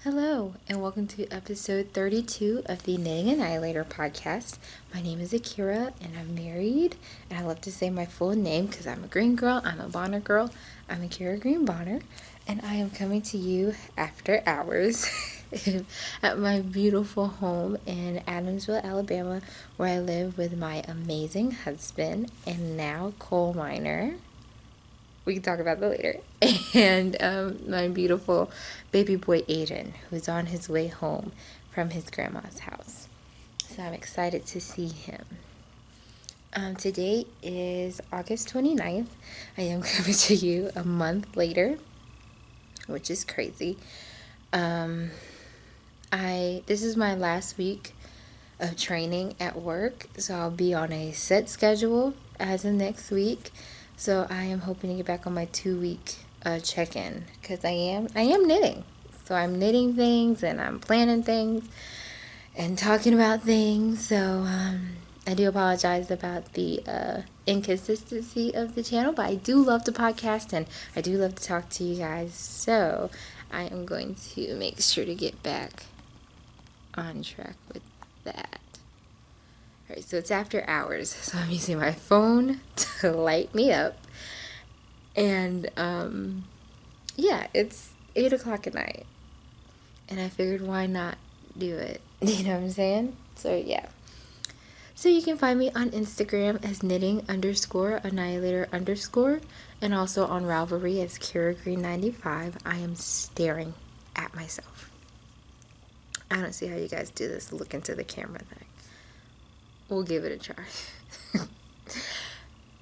Hello, and welcome to episode 32 of the Knitting Annihilator podcast. My name is Akira, and I'm married, and I love to say my full name because I'm a green girl, I'm a Bonner girl, I'm Akira Green Bonner, and I am coming to you after hours at my beautiful home in Adamsville, Alabama, where I live with my amazing husband and now coal miner. We can talk about that later. And my beautiful baby boy Aiden, who's on his way home from his grandma's house. So I'm excited to see him. Today is August 29th. I am coming to you a month later, which is crazy. This is my last week of training at work, so I'll be on a set schedule as of next week. So I am hoping to get back on my 2-week check-in because I am knitting. So I'm knitting things and I'm planning things and talking about things. So I do apologize about the inconsistency of the channel, but I do love the podcast and I do love to talk to you guys. So I am going to make sure to get back on track with that. Alright, so it's after hours, so I'm using my phone to light me up. And, yeah, it's 8 o'clock at night. And I figured, why not do it? You know what I'm saying? So, yeah. So you can find me on Instagram as knitting_annihilator_, and also on Ravelry as KiraGreen95. I am staring at myself. I don't see how you guys do this look into the camera thing. We'll give it a try.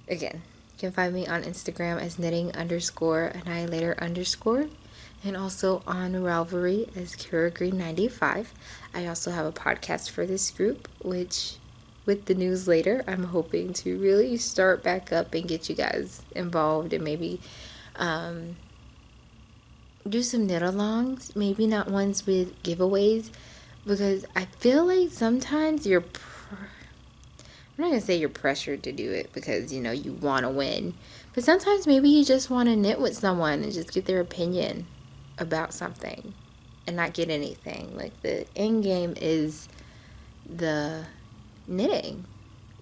Again, you can find me on Instagram as knitting_annihilator_, and also on Ravelry as KiraGreen95. I also have a podcast for this group, which with the newsletter, I'm hoping to really start back up and get you guys involved and maybe do some knit-alongs. Maybe not ones with giveaways, because I feel like sometimes I'm not going to say you're pressured to do it because, you know, you want to win. But sometimes maybe you just want to knit with someone and just get their opinion about something and not get anything. Like, the end game is the knitting.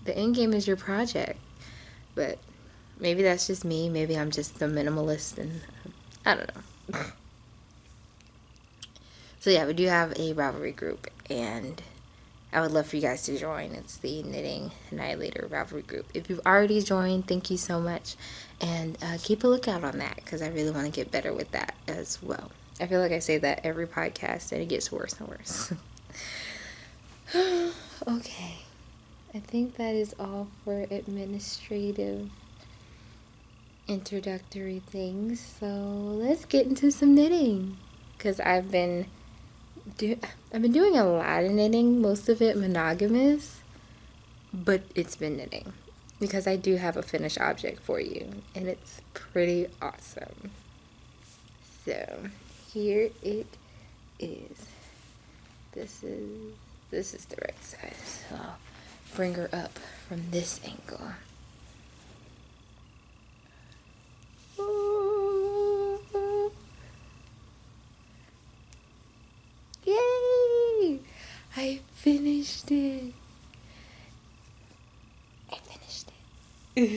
The end game is your project. But maybe that's just me. Maybe I'm just a minimalist and I don't know. So, yeah, we do have a Ravelry group, and I would love for you guys to join. It's the Knitting Annihilator Ravelry group. If you've already joined, thank you so much. And keep a lookout on that because I really want to get better with that as well. I feel like I say that every podcast and it gets worse and worse. Okay. I think that is all for administrative introductory things. So let's get into some knitting because I've been doing a lot of knitting, most of it monogamous, but it's been knitting because I do have a finished object for you and it's pretty awesome. So here it is. This is the right size. So I'll bring her up from this angle. Yay! I finished it.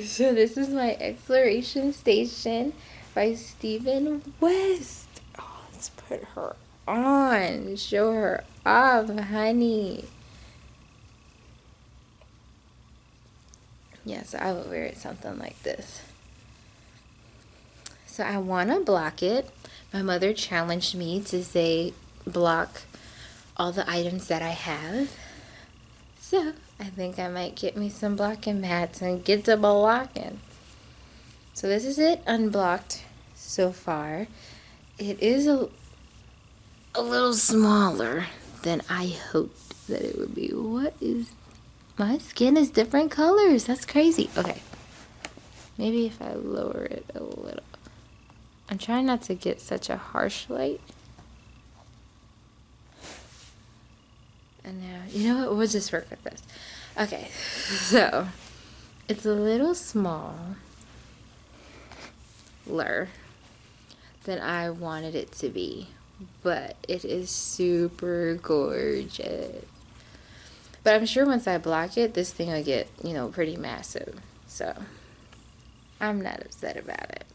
So this is my Exploration Station by Stephen West. Oh, let's put her on. Show her off, honey. Yeah, so I would wear it something like this. So I want to block it. My mother challenged me to say block all the items that I have. So I think I might get me some blocking mats and get to blocking. So this is it unblocked so far. It is a little smaller than I hoped that it would be. My skin is different colors. That's crazy. Okay. Maybe if I lower it a little. I'm trying not to get such a harsh light. And now, you know what? We'll just work with this. Okay, so it's a little smaller than I wanted it to be but it is super gorgeous. But I'm sure once I block it, this thing will get, pretty massive. So I'm not upset about it.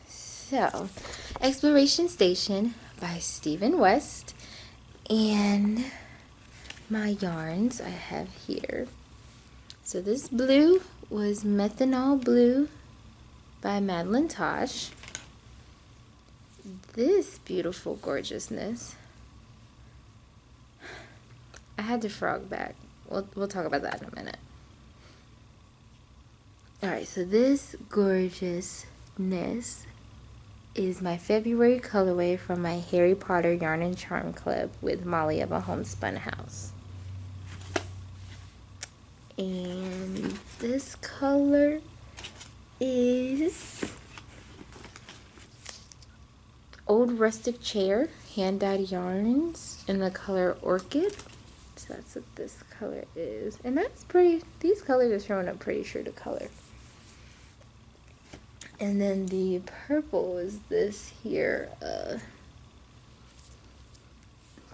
So, Exploration Station by Stephen West. And my yarns I have here. So this blue was Methanol Blue by Madeline Tosh. This beautiful gorgeousness, I had to frog back. We'll talk about that in a minute. Alright, so this gorgeousness is my February colorway from my Harry Potter Yarn and Charm Club with Molly of a Homespun House. And this color is Old Rustic Chair, hand-dyed yarns in the color Orchid. So that's what this color is. And that's pretty, these colors are showing up pretty true to color. And then the purple is this here.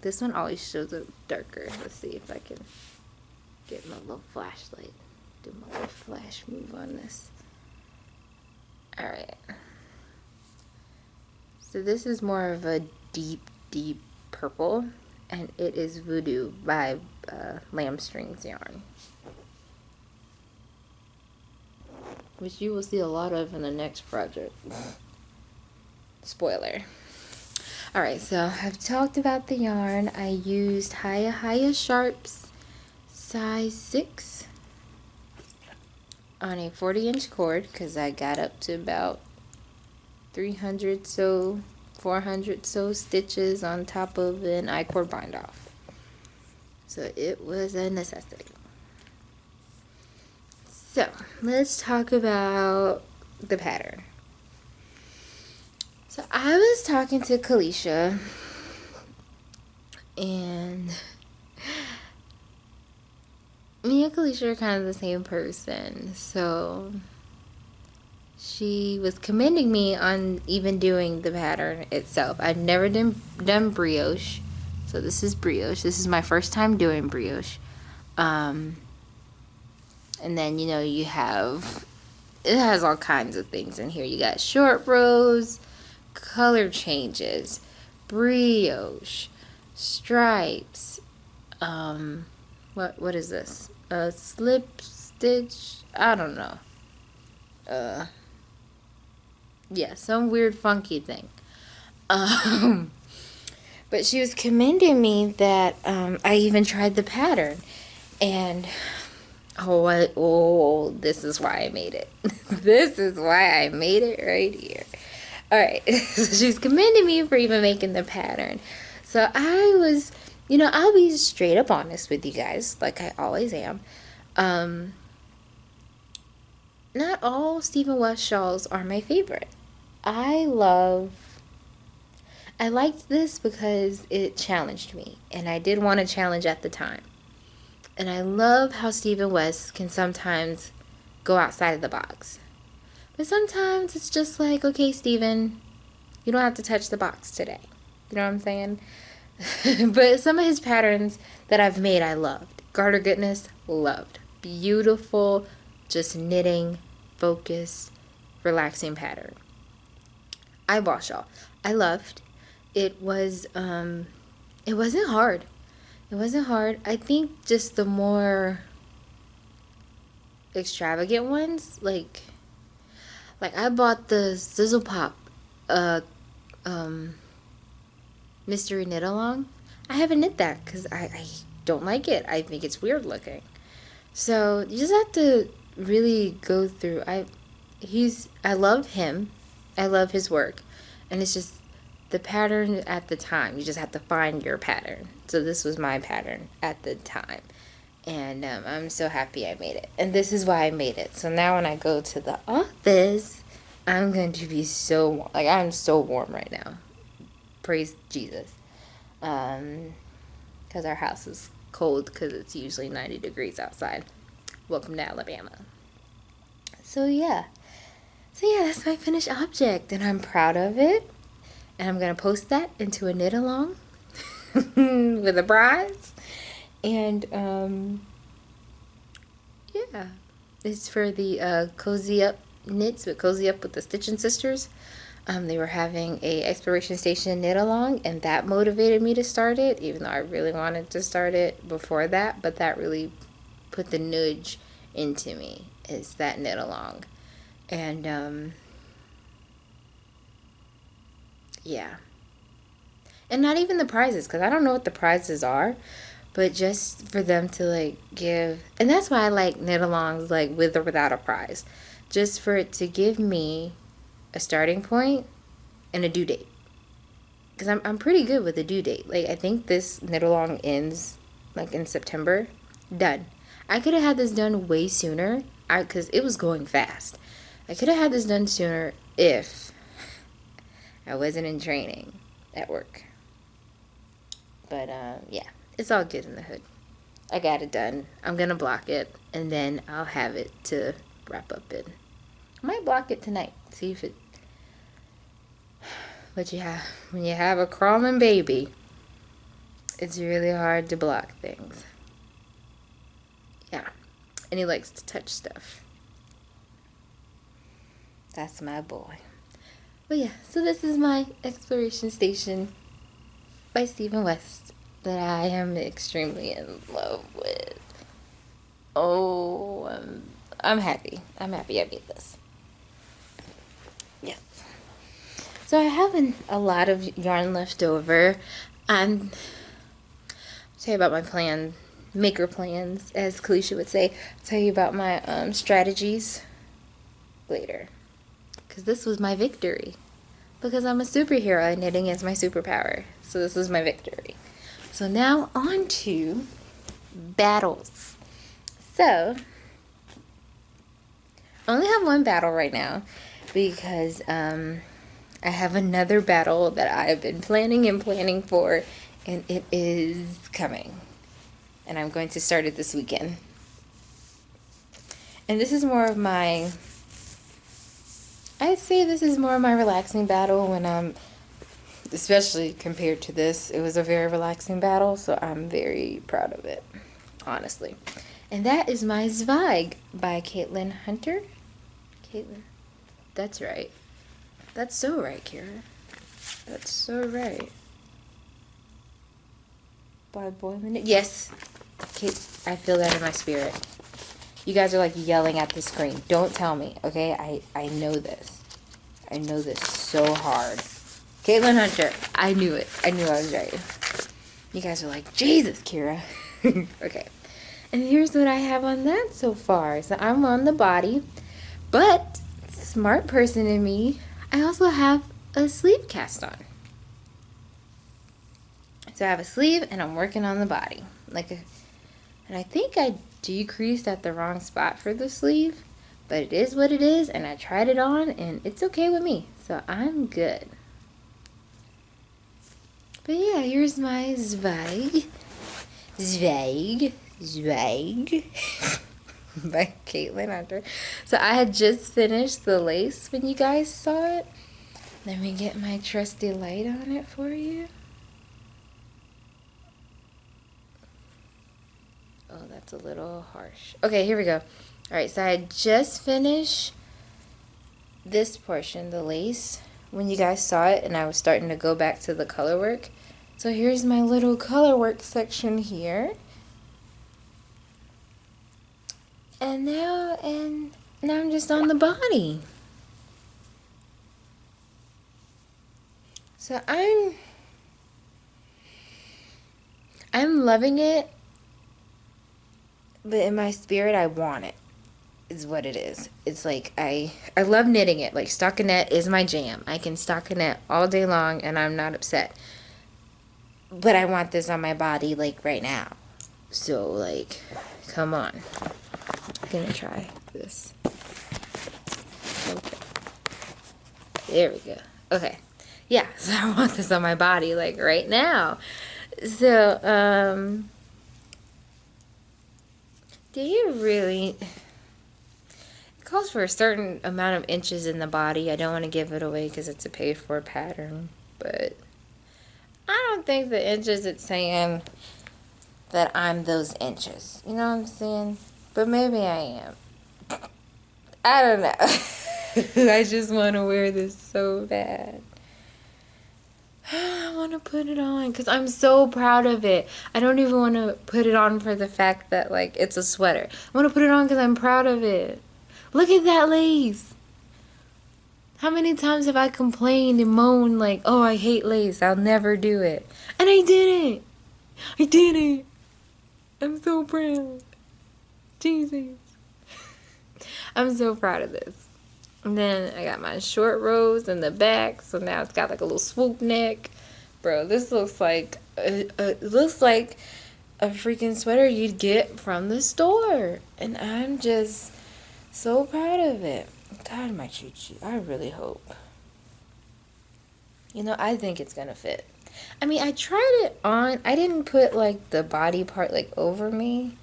This one always shows up darker. Let's see if I can get my little flashlight. Do my little flash move on this. Alright. So this is more of a deep, deep purple. And it is Voodoo by Lamb Strings Yarn, which you will see a lot of in the next project. Spoiler. Alright, so I've talked about the yarn. I used Hiya Sharps size 6 on a 40-inch cord because I got up to about 300 so 400 so stitches on top of an I-cord bind off. So it was a necessity. So let's talk about the pattern. So I was talking to Kalisha, and me and Kalisha are kind of the same person. So she was commending me on even doing the pattern itself. I've never done brioche. So this is brioche. This is my first time doing brioche. And then, you have, it has all kinds of things in here. You got short rows, color changes, brioche, stripes, what is this? A slip stitch? I don't know. Yeah, some weird funky thing. But she was commending me that I even tried the pattern. And this is why I made it. This is why I made it right here. Alright, so she's commending me for even making the pattern. So I was, I'll be straight up honest with you guys, like I always am. Not all Stephen West shawls are my favorite. I liked this because it challenged me, and I did want a challenge at the time. And I love how Stephen West can sometimes go outside of the box. But sometimes it's just like, okay, Stephen, you don't have to touch the box today. You know what I'm saying? But some of his patterns that I've made, I loved. Garter Goodness, loved. Beautiful, just knitting, focus, relaxing pattern. Eyeball shawl, I loved. It wasn't hard. It wasn't hard. I think just the more extravagant ones, like I bought the Sizzle Pop Mystery Knit Along. I haven't knit that because I don't like it. I think it's weird looking. So you just have to really go through. I love him. I love his work. And it's just the pattern at the time. You just have to find your pattern. So this was my pattern at the time. And I'm so happy I made it. And this is why I made it. So now when I go to the office, I'm going to be so warm. Like, I'm so warm right now. Praise Jesus. Because our house is cold because it's usually 90 degrees outside. Welcome to Alabama. So yeah. So yeah, that's my finished object, and I'm proud of it. And I'm gonna post that into a knit along with a prize. And yeah, it's for the Cozy Up knits with Cozy Up with the Stitching Sisters. They were having a exploration station knit along, and that motivated me to start it, even though I really wanted to start it before that. But that really put the nudge into me, is that knit along. And yeah, and not even the prizes, because I don't know what the prizes are, but just for them to like give, and that's why I like knit alongs, like with or without a prize, just for it to give me a starting point and a due date, because I'm pretty good with a due date. Like, I think this knit along ends like in September. Done. I could have had this done way sooner, because it was going fast. I could have had this done sooner if I wasn't in training at work. But yeah, it's all good in the hood. I got it done. I'm gonna block it, and then I'll have it to wrap up in. I might block it tonight. See if it. But yeah, when you have a crawling baby, it's really hard to block things. Yeah, and he likes to touch stuff. That's my boy. But yeah, so this is my exploration station by Stephen West that I am extremely in love with. Oh, I'm happy. I'm happy I made this. Yes. So I have a lot of yarn left over. I'm tell you about my plan, maker plans, as Kalisha would say. I'll tell you about my strategies later, because this was my victory. Because I'm a superhero and knitting is my superpower. So this is my victory. So now on to battles. So I only have one battle right now because I have another battle that I've been planning for, and it is coming. And I'm going to start it this weekend. And this is more of my, I'd say this is more of my relaxing battle when I'm, especially compared to this, it was a very relaxing battle, so I'm very proud of it, honestly. And that is my Zweig by Caitlin Hunter. Caitlin, that's right. That's so right, Kira. That's so right. By Boyman. Yes, Kate, I feel that in my spirit. You guys are like yelling at the screen. Don't tell me, okay? I know this. I know this so hard. Caitlin Hunter. I knew it. I knew I was right. You guys are like, Jesus, Kira. Okay. And here's what I have on that so far. So I'm on the body. But, smart person in me, I also have a sleeve cast on. So I have a sleeve and I'm working on the body. And I think I decreased at the wrong spot for the sleeve. But it is what it is, and I tried it on, and it's okay with me. So I'm good. But yeah, here's my Zweig. Zweig. By Caitlin Hunter. So I had just finished the lace when you guys saw it. Let me get my trusty light on it for you. Oh, that's a little harsh. Okay, here we go. Alright, so I had just finished this portion, the lace, when you guys saw it, and I was starting to go back to the color work. So here's my little color work section here. And now I'm just on the body. So I'm loving it, but in my spirit I want it. Is what it is. It's like I love knitting it. Like, stockinette is my jam. I can stockinette all day long and I'm not upset. But I want this on my body like right now. So like, come on. I'm gonna try this. Okay. There we go. Okay. Yeah, so I want this on my body like right now. So, do you really... calls for a certain amount of inches in the body. I don't want to give it away because it's a paid for pattern, but I don't think the inches it's saying that I'm those inches. You know what I'm saying? But maybe I am. I don't know. I just want to wear this so bad. I want to put it on because I'm so proud of it. I don't even want to put it on for the fact that, like, it's a sweater. I want to put it on because I'm proud of it. Look at that lace. How many times have I complained and moaned like, oh, I hate lace. I'll never do it. And I did it. I did it. I'm so proud. Jesus. I'm so proud of this. And then I got my short rows in the back, so now it's got like a little swoop neck. Bro, this looks like it looks like a freaking sweater you'd get from the store. And I'm just so proud of it. God, my choo-choo. I really hope. You know, I think it's gonna fit. I mean, I tried it on. I didn't put like the body part like over me.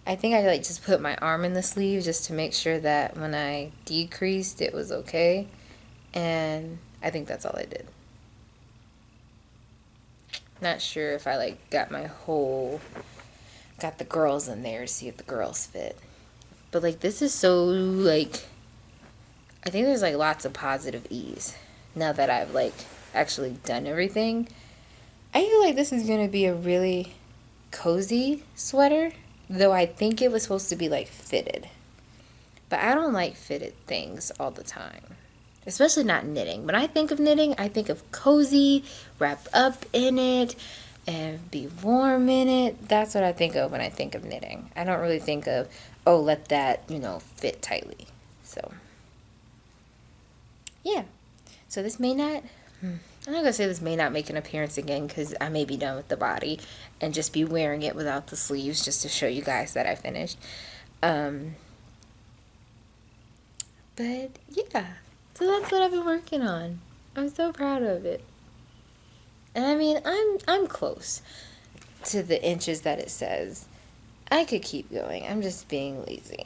I think I like just put my arm in the sleeve just to make sure that when I decreased it was okay. And I think that's all I did. Not sure if I like got the girls in there to see if the girls fit. But like this is so like, I think there's like lots of positive ease now that I've like actually done everything. I feel like this is going to be a really cozy sweater. Though I think it was supposed to be like fitted. But I don't like fitted things all the time. Especially not knitting. When I think of knitting, I think of cozy, wrap up in it, and be warm in it. That's what I think of when I think of knitting. I don't really think of, oh, let that, fit tightly. So, yeah. So this may not, I'm not going to say this may not make an appearance again because I may be done with the body and just be wearing it without the sleeves just to show you guys that I finished. But yeah, so that's what I've been working on. I'm so proud of it. And I mean, I'm close to the inches that it says. I could keep going. I'm just being lazy.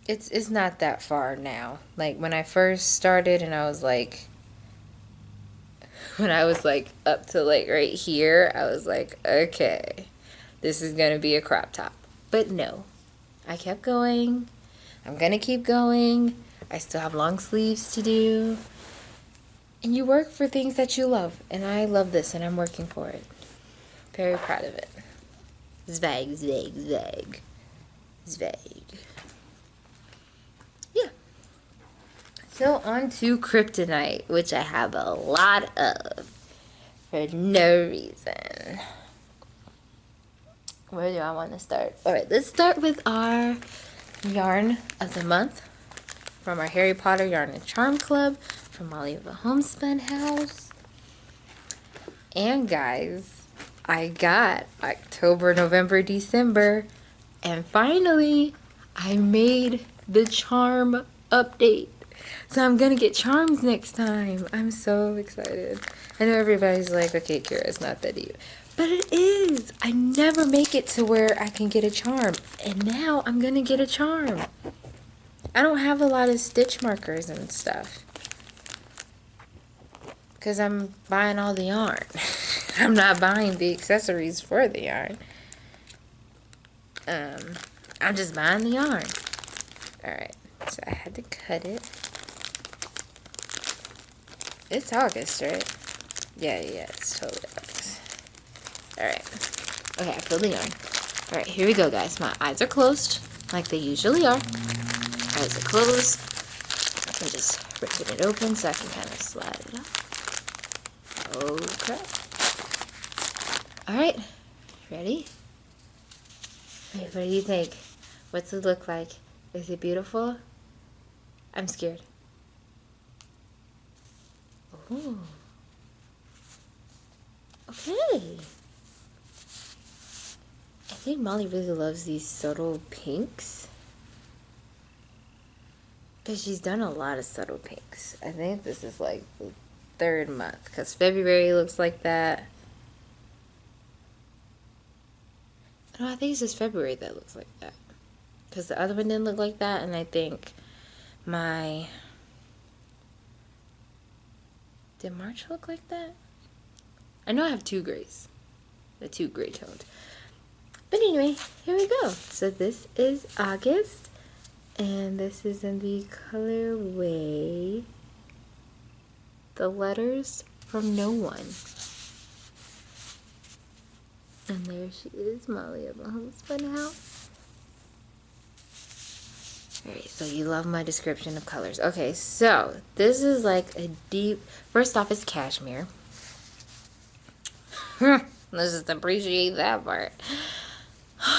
It's not that far now. Like when I first started and I was like up to like right here, I was like, okay, this is gonna be a crop top. But no, I kept going. I'm gonna keep going. I still have long sleeves to do. And you work for things that you love. And I love this and I'm working for it. Very proud of it. Zwag, zwag, zwag. Zwag. Yeah. So on to kryptonite, which I have a lot of for no reason. Where do I want to start? Alright, let's start with our yarn of the month from our Harry Potter Yarn and Charm Club from Molly of the Homespun House. And guys, I got October, November, December, and finally I made the charm update. So I'm gonna get charms next time. I'm so excited. I know everybody's like, okay, Kira, it's not that deep. But it is. I never make it to where I can get a charm. And now I'm gonna get a charm. I don't have a lot of stitch markers and stuff. Because I'm buying all the yarn. I'm not buying the accessories for the yarn. I'm just buying the yarn. Alright, so I had to cut it. It's August, right? Yeah, it's totally August. Alright. Okay, I filled the yarn. Alright, here we go, guys. My eyes are closed, like they usually are. Eyes are closed. I'm just ripping it open so I can kind of slide it up. Okay. Alright. Ready? Wait, what do you think? What's it look like? Is it beautiful? I'm scared. Ooh. Okay. I think Molly really loves these subtle pinks. Because she's done a lot of subtle pinks. I think this is like the third month. Because February looks like that. No, I think it's just February that looks like that. because the other one didn't look like that, and I think did March look like that? I know I have 2 grays, the 2 gray toned. But anyway, here we go. So this is August, and this is in the colorway The Letters from No One. And there she is, Molly of the Homespun House. Alright, so you love my description of colors. Okay, so this is like a deep, first off, it's cashmere. Let's just appreciate that part.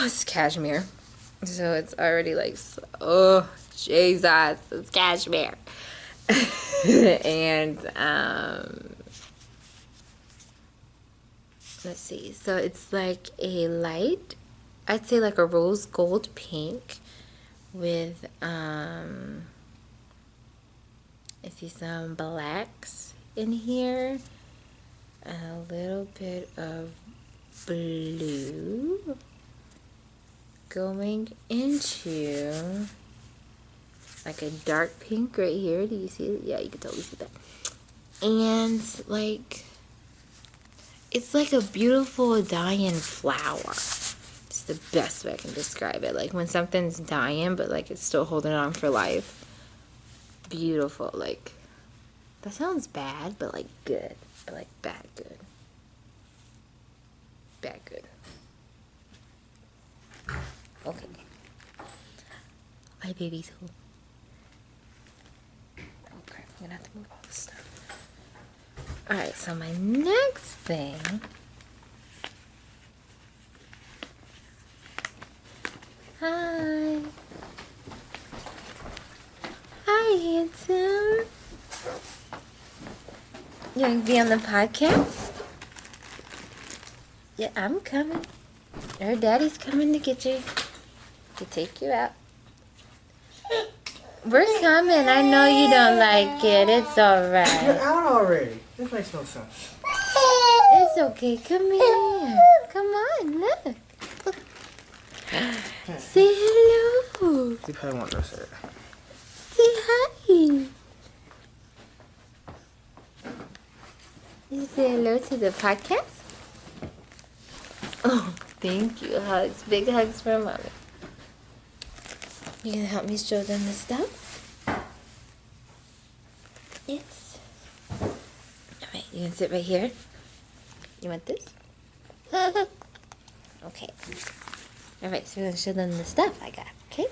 It's cashmere. So it's already like, oh, Jesus, it's cashmere. And, let's see. So it's like a light, I'd say like a rose gold pink with, I see some blacks in here. A little bit of blue going into like a dark pink right here. Do you see it? Yeah, you can totally see that. And like, it's like a beautiful dying flower. It's the best way I can describe it. Like when something's dying, but like it's still holding on for life. Beautiful. Like, that sounds bad, but like good. But like bad good. Bad good. Okay. My baby's home. Oh crap, I'm gonna have to move all this stuff. Alright, so my next thing. Hi. Hi, handsome. You want to be on the podcast? Yeah, I'm coming. Her daddy's coming to get you. To take you out. We're coming. I know you don't like it. It's alright. You're out already. This makes no sense. It's okay. Come here. Come on, look. Say hello. You probably won't notice it. Say hi. You say hello to the podcast? Oh, thank you. Hugs. Big hugs for mommy. You gonna help me show them the stuff? Yes. Alright, you gonna sit right here? You want this? Okay. Alright, so we're gonna show them the stuff I got, okay?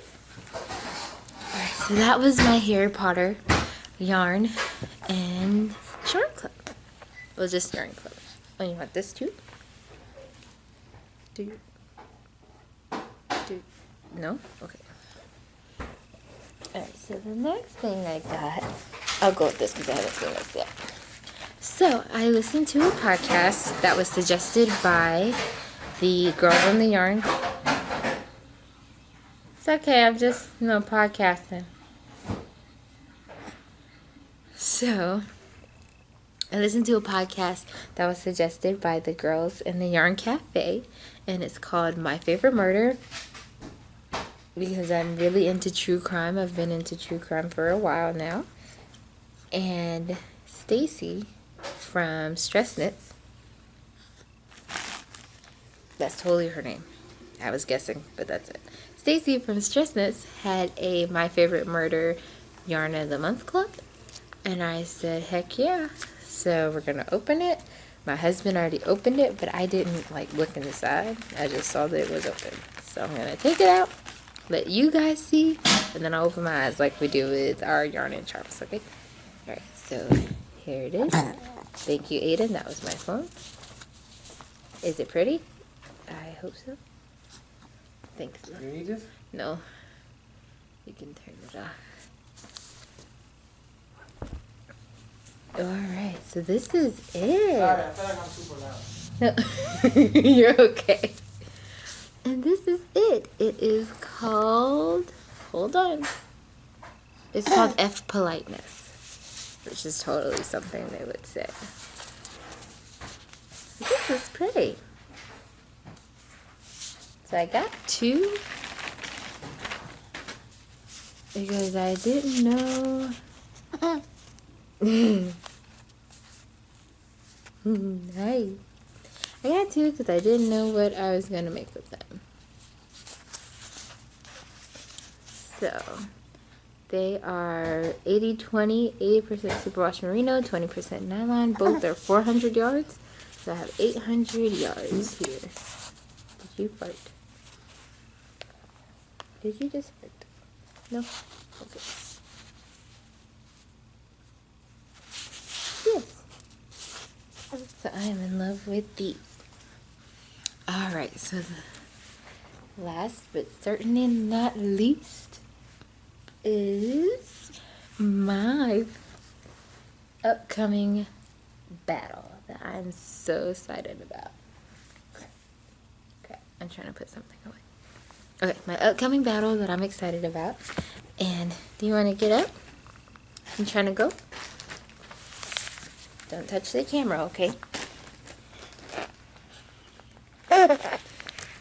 Alright, so that was my Harry Potter yarn and yarn clip. It was just yarn clip. Oh, you want this too? Do you? No? Okay. Alright, so the next thing I got, I'll go with this because I haven't seen this yet. So, I listened to a podcast that was suggested by the Girls on the Yarn. It's okay, I'm just, podcasting. So, I listened to a podcast that was suggested by the Girls in the Yarn Cafe, and it's called My Favorite Murder, because I'm really into true crime. I've been into true crime for a while now. And Stacy from Stress Knits, that's totally her name. I was guessing, but that's it. Stacy from Stress Knits had a My Favorite Murder Yarn of the Month club. And I said, heck yeah. So we're going to open it. My husband already opened it, but I didn't look inside. I just saw that it was open. So I'm going to take it out, let you guys see, and then I'll open my eyes like we do with our yarn and charms, okay? Alright, so here it is. Thank you, Aiden. That was my phone. Is it pretty? I hope so. Thanks. Do you need this? No. You can turn it off. Alright, so this is it. Sorry, I feel like I'm super loud. No, you're okay. And this is it. It is called, hold on. It's called F Politeness, which is totally something they would say. This is pretty. So I got 2 because I didn't know. Hi. I got two because I didn't know what I was going to make with them. So, they are 80-20, 80% superwash merino, 20% nylon. Both are 400 yards. So I have 800 yards here. Did you fart? Did you just fart? No? Okay. Yes. So I am in love with these. Alright, so the last but certainly not least is my upcoming battle that I'm so excited about. Okay, I'm trying to put something away. Okay, my upcoming battle that I'm excited about. And do you want to get up? I'm trying to go. Don't touch the camera, okay?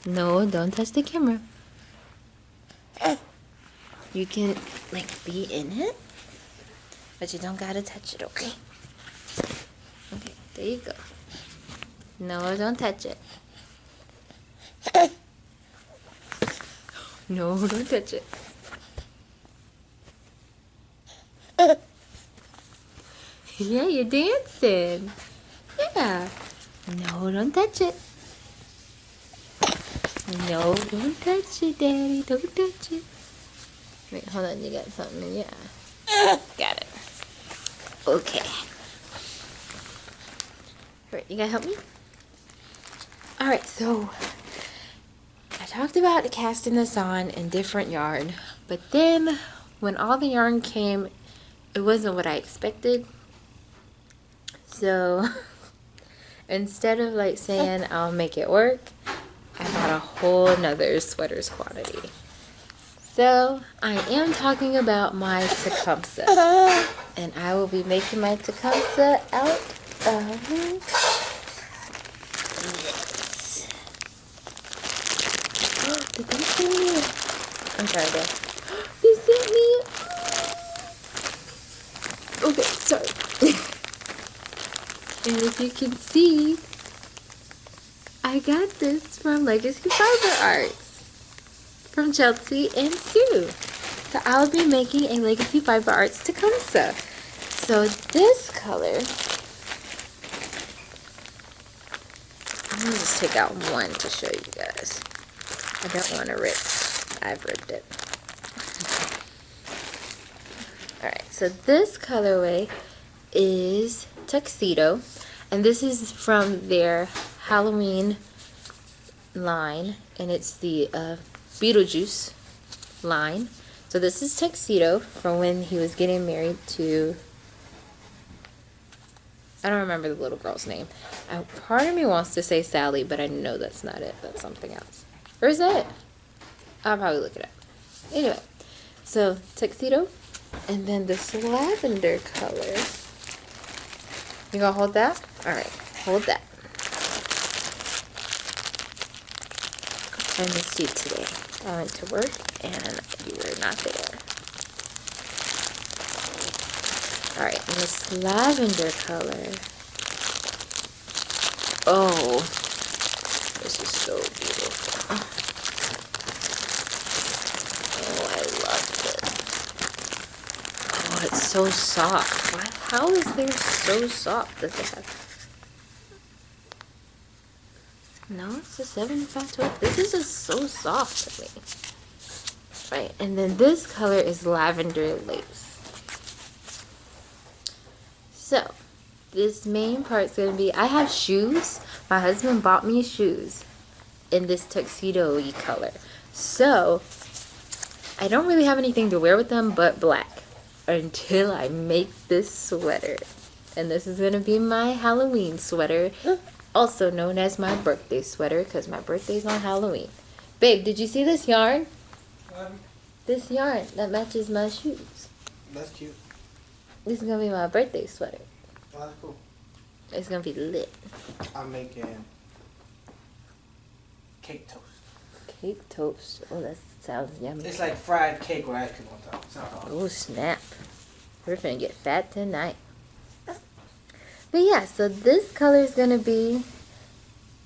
No, don't touch the camera. You can, like, be in it, but you don't gotta touch it, okay? Okay, there you go. No, don't touch it. No, don't touch it. Yeah, you're dancing. Yeah. No, don't touch it. No, don't touch it, Daddy. Don't touch it. Wait, hold on. You got something in your eye. Got it. Okay. Alright, you gotta help me? Alright, so I talked about casting this on in different yarn, but then when all the yarn came, it wasn't what I expected. So instead of like saying I'll make it work, I bought a whole nother sweaters quantity. So I am talking about my Tecumseh, and I will be making my Tecumseh out of this. Did they send me? I'm sorry, Dad. They sent me. Okay, sorry. And if you can see, I got this from Legacy Fiber Arts from Chelsea and Sue. So I'll be making a Legacy Fiber Arts Tecumseh. So this color, I'm gonna just take out one to show you guys. I don't want to rip. I've ripped it. Alright, so this colorway is Tuxedo, and this is from their Halloween line, and it's the Beetlejuice line. So this is Tuxedo from when he was getting married to, I don't remember the little girl's name. Part of me wants to say Sally, but I know that's not it. That's something else. Or is that it? I'll probably look it up. Anyway, so Tuxedo, and then this lavender color. You gonna hold that? Alright, hold that. I missed you today. I went to work and you were not there. Alright, and this lavender color. Oh, this is so beautiful. Oh, I love this. Oh, it's so soft. How is there so soft? Does it have... No, it's a 75-12. This is just so soft to me. Right, and then this color is lavender lace. So, this main part's going to be, I have shoes. My husband bought me shoes in this tuxedo-y color. So, I don't really have anything to wear with them but black until I make this sweater. And this is going to be my Halloween sweater, also known as my birthday sweater because my birthday's on Halloween. Babe, did you see this yarn? This yarn that matches my shoes. That's cute. This is going to be my birthday sweater. Oh, that's cool. It's going to be lit. I'm making cake toast. Cake toast. Oh, that sounds yummy. It's like fried cake with ice cream on top. Sounds awesome. Oh, snap. We're finna get fat tonight. But yeah, so this color is gonna be,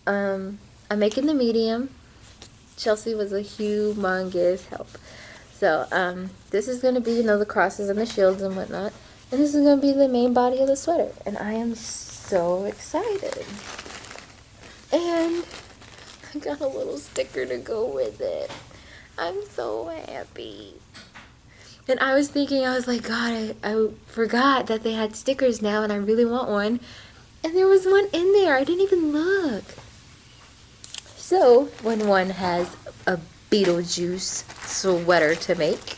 I'm making the medium. Chelsea was a humongous help. So, this is gonna be, the crosses and the shields and whatnot. And this is gonna be the main body of the sweater. And I am so excited. And I got a little sticker to go with it. I'm so happy. And I was thinking, I was like, God, I forgot that they had stickers now and I really want one. And there was one in there. I didn't even look. So, when one has a Beetlejuice sweater to make,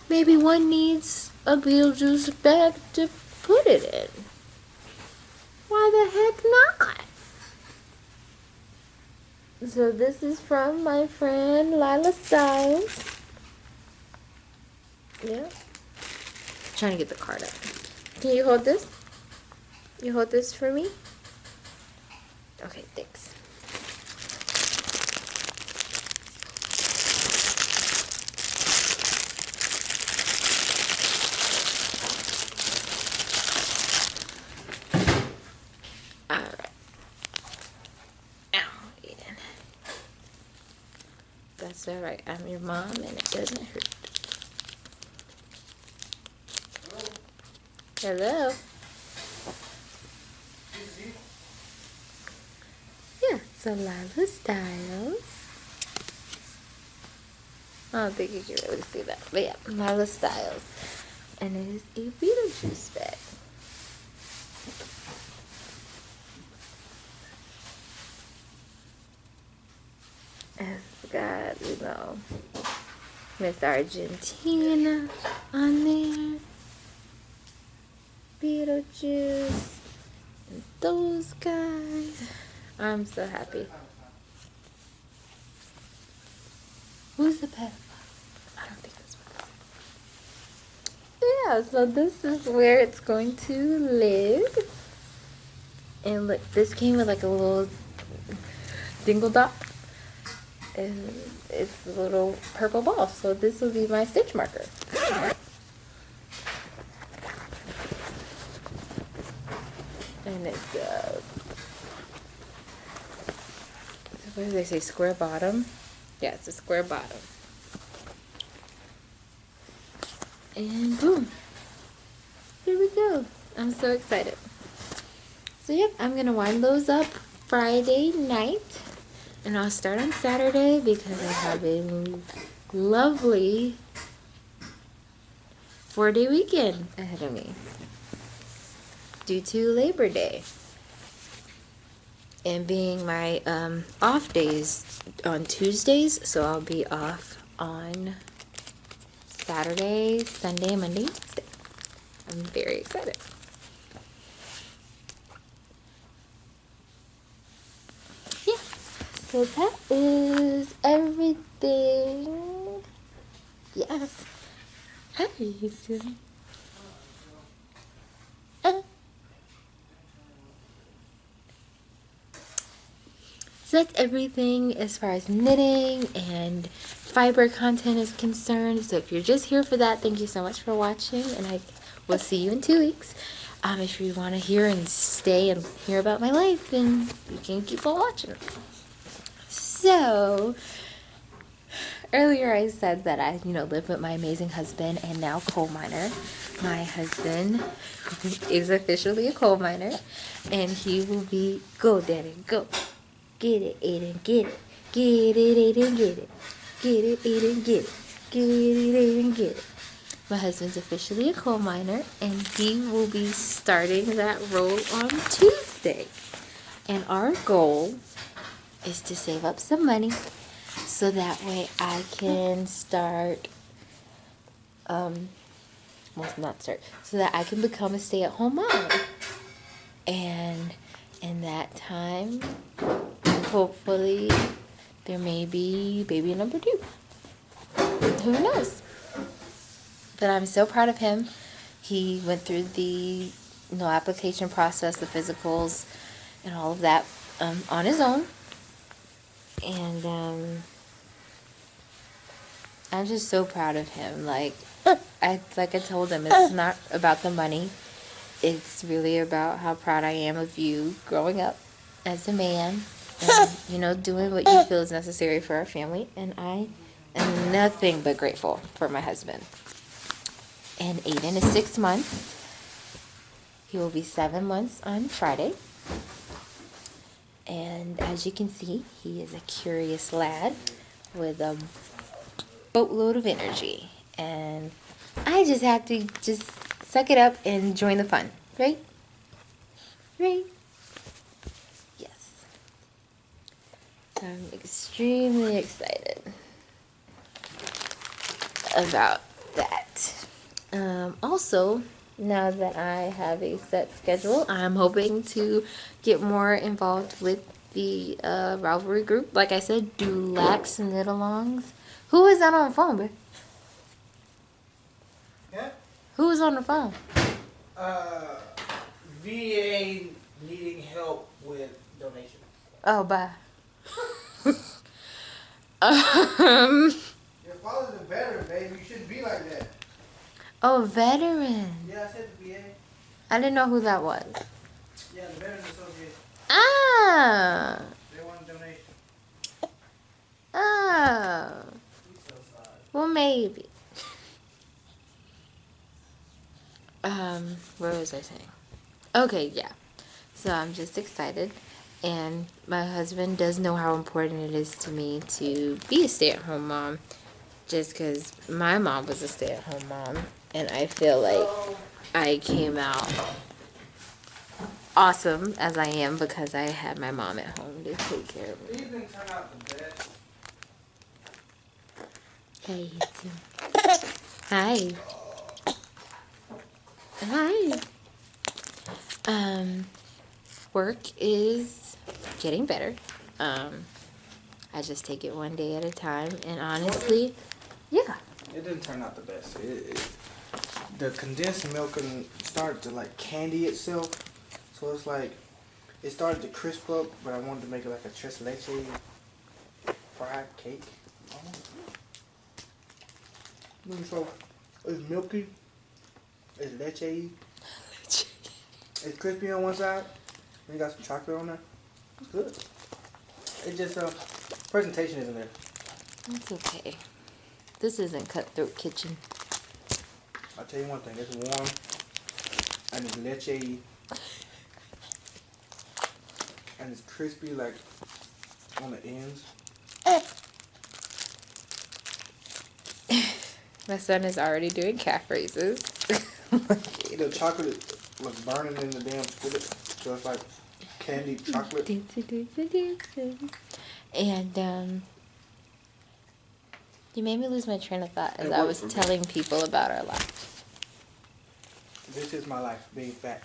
maybe one needs a Beetlejuice bag to put it in. Why the heck not? So this is from my friend Lila Styles. Yeah. Trying to get the card up. Can you hold this? You hold this for me? Okay, thanks. Alright. Ow, Aiden. That's alright. I'm your mom and it doesn't hurt. Hello? Yeah, so Lila Styles. I don't think you can really see that. But yeah, Lila Styles. And it is a Beetlejuice bag. It's got, Miss Argentina on there. Beetlejuice. And those guys. I'm so happy. Who's the pedophile? I don't think that's what this is. Yeah, so this is where it's going to live. And look, this came with like a little dingle dot. And it's a little purple ball. So this will be my stitch marker. And it's, what do they say, square bottom? Yeah, it's a square bottom. And boom. Here we go. I'm so excited. So yep, I'm going to wind those up Friday night. And I'll start on Saturday because I have a lovely 4-day weekend ahead of me. Due to Labor Day. And being my off days on Tuesdays, so I'll be off on Saturday, Sunday, Monday, Wednesday. I'm very excited. Yeah, so that is everything. Yes. How are you doing? So that's everything as far as knitting and fiber content is concerned. So if you're just here for that, thank you so much for watching, and I will see you in 2 weeks. If you want to hear and stay and hear about my life, then you can keep on watching. So earlier I said that I, live with my amazing husband and now coal miner. My husband is officially a coal miner, and he will be, go daddy, go. Get it, Aiden, get it. Get it, Aiden, get it. Get it, Aiden, get it. Get it, Aiden, get it. My husband's officially a coal miner, and he will be starting that role on Tuesday. And our goal is to save up some money so that way I can start, so that I can become a stay-at-home mom. And in that time, hopefully, there may be baby number 2. Who knows? But I'm so proud of him. He went through the application process, the physicals, and all of that on his own. And I'm just so proud of him. Like I told him, it's not about the money. It's really about how proud I am of you growing up as a man and, doing what you feel is necessary for our family. And I am nothing but grateful for my husband. And Aiden is 6 months. He will be 7 months on Friday. And as you can see, he is a curious lad with a boatload of energy. And I just have to just suck it up and join the fun, right? Right? Yes. So I'm extremely excited about that. Also, now that I have a set schedule, I'm hoping to get more involved with the rivalry group. Like I said, do lax and knit-alongs. Who is that on the phone, babe? Yeah. Who is on the phone? VA needing help with donations. Oh, bye. Your father's a veteran, baby. You shouldn't be like that. Oh, veteran. Yeah, I said the VA. I didn't know who that was. Yeah, the Veterans Association. Ah. They want a donation. Oh. He's so sorry. Well, maybe. What was I saying? Okay, yeah. So I'm just excited. And my husband does know how important it is to me to be a stay-at-home mom. Just because my mom was a stay-at-home mom. And I feel like I came out awesome as I am because I had my mom at home to take care of me. These didn't turn out the best. Hey, you too. Hi. Hi. Work is getting better. I just take it one day at a time, and honestly, yeah. It didn't turn out the best. The condensed milk and started to like candy itself, so it's like it started to crisp up. But I wanted to make it like a tres leche fried cake. So it's milky, it's leche, it's crispy on one side, and you got some chocolate on there. It's good. It just presentation isn't there. It's okay. This isn't Cutthroat Kitchen. I'll tell you one thing, it's warm and it's leche and it's crispy like on the ends. My son is already doing calf raises. The chocolate was burning in the damn skillet, so it's like candied chocolate. And you made me lose my train of thought as It I worked was for me. telling people about our life. This is my life, being fat.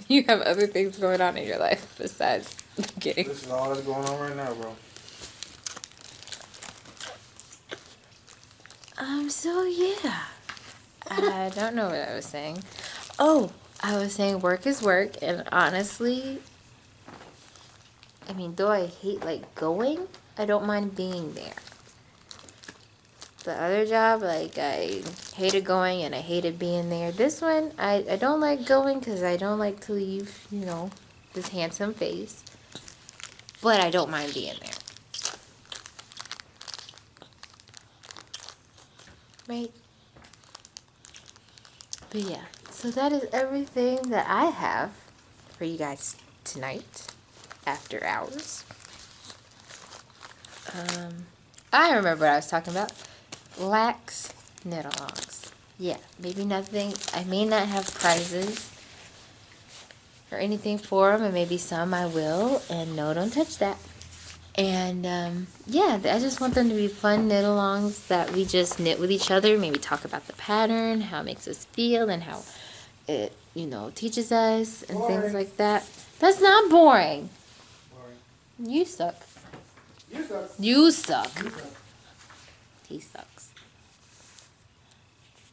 You have other things going on in your life besides getting. This is all that's going on right now, bro. So yeah. I don't know what I was saying. Oh, I was saying work is work, and honestly, I mean, though I hate going, I don't mind being there. The other job, I hated going and I hated being there. This one, I don't like going because I don't like to leave, this handsome face. But I don't mind being there. Right? But yeah, so that is everything that I have for you guys tonight, after hours. I remember what I was talking about. Lax knit-alongs. Yeah, maybe nothing. I may not have prizes or anything for them, and maybe some I will. And no, don't touch that. And yeah, I just want them to be fun knit-alongs that we just knit with each other. Maybe talk about the pattern, how it makes us feel, and how it, teaches us and things like that. That's not boring. You suck. You suck. You suck. You suck. He sucks.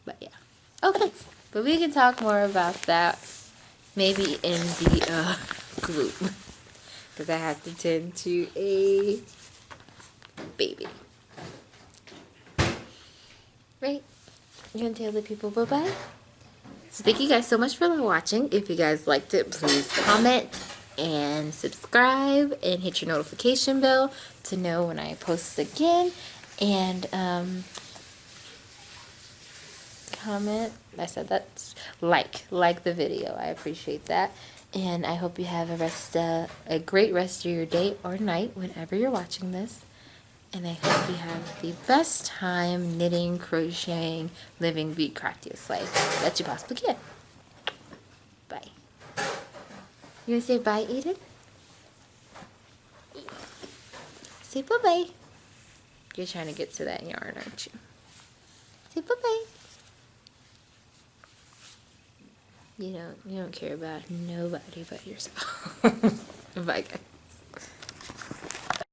But yeah. Okay. But we can talk more about that maybe in the group. Because I have to tend to a baby. Right? You gonna tell the people bye-bye? So thank you guys so much for watching. If you guys liked it, please comment and subscribe and hit your notification bell to know when I post again. And comment. I said that. Like the video. I appreciate that. And I hope you have a great rest of your day or night whenever you're watching this. And I hope you have the best time knitting, crocheting, living the craftiest life that you possibly can. Bye. You gonna say bye, Eden? Say bye-bye. You're trying to get to that yarn, aren't you? Say bye-bye. You don't care about nobody but yourself. Bye, guys.